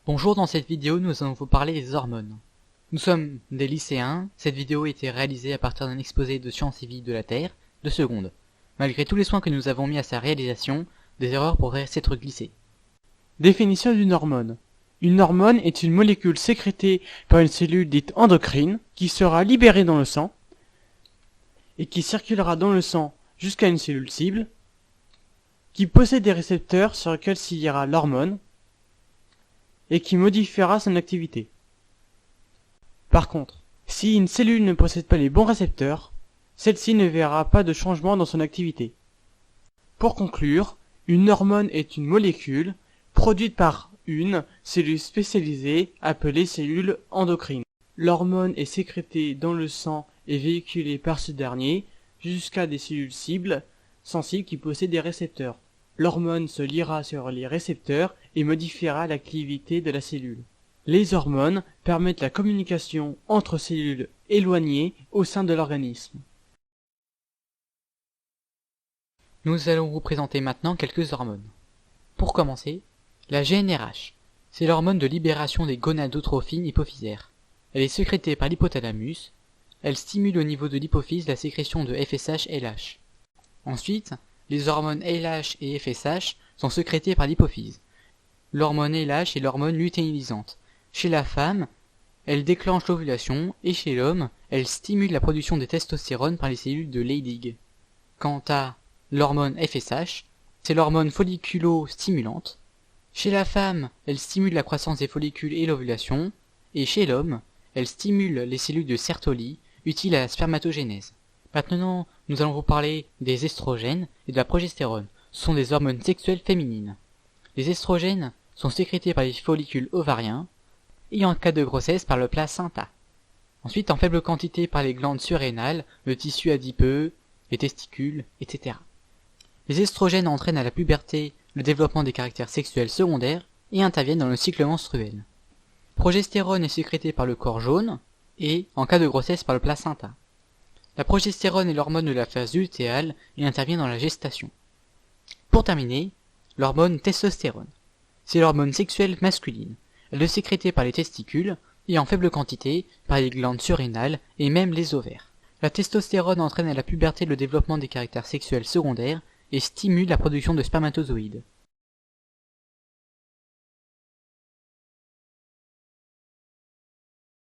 Bonjour, dans cette vidéo nous allons vous parler des hormones. Nous sommes des lycéens, cette vidéo a été réalisée à partir d'un exposé de sciences et vie de la Terre, de seconde. Malgré tous les soins que nous avons mis à sa réalisation, des erreurs pourraient s'être glissées. Définition d'une hormone. Une hormone est une molécule sécrétée par une cellule dite endocrine qui sera libérée dans le sang et qui circulera dans le sang jusqu'à une cellule cible qui possède des récepteurs sur lesquels s'iliera l'hormone et qui modifiera son activité. Par contre, si une cellule ne possède pas les bons récepteurs, celle-ci ne verra pas de changement dans son activité. Pour conclure, une hormone est une molécule produite par une cellule spécialisée appelée cellule endocrine. L'hormone est sécrétée dans le sang et véhiculée par ce dernier jusqu'à des cellules cibles sensibles qui possèdent des récepteurs. L'hormone se liera sur les récepteurs et modifiera l'activité de la cellule. Les hormones permettent la communication entre cellules éloignées au sein de l'organisme. Nous allons vous présenter maintenant quelques hormones. Pour commencer, la GnRH, c'est l'hormone de libération des gonadotrophines hypophysaires. Elle est sécrétée par l'hypothalamus, elle stimule au niveau de l'hypophyse la sécrétion de FSH-LH. Ensuite, les hormones LH et FSH sont sécrétées par l'hypophyse. L'hormone LH est l'hormone lutéinisante. Chez la femme, elle déclenche l'ovulation et chez l'homme, elle stimule la production de testostérone par les cellules de Leydig. Quant à l'hormone FSH, c'est l'hormone folliculo-stimulante. Chez la femme, elle stimule la croissance des follicules et l'ovulation, et chez l'homme, elle stimule les cellules de Sertoli, utiles à la spermatogénèse. Maintenant, nous allons vous parler des estrogènes et de la progestérone. Ce sont des hormones sexuelles féminines. Les estrogènes sont sécrétés par les follicules ovariens et en cas de grossesse par le placenta. Ensuite, en faible quantité par les glandes surrénales, le tissu adipeux, les testicules, etc. Les estrogènes entraînent à la puberté le développement des caractères sexuels secondaires et interviennent dans le cycle menstruel. Progestérone est sécrétée par le corps jaune et, en cas de grossesse, par le placenta. La progestérone est l'hormone de la phase lutéale et intervient dans la gestation. Pour terminer, l'hormone testostérone. C'est l'hormone sexuelle masculine. Elle est sécrétée par les testicules et en faible quantité par les glandes surrénales et même les ovaires. La testostérone entraîne à la puberté le développement des caractères sexuels secondaires et stimule la production de spermatozoïdes.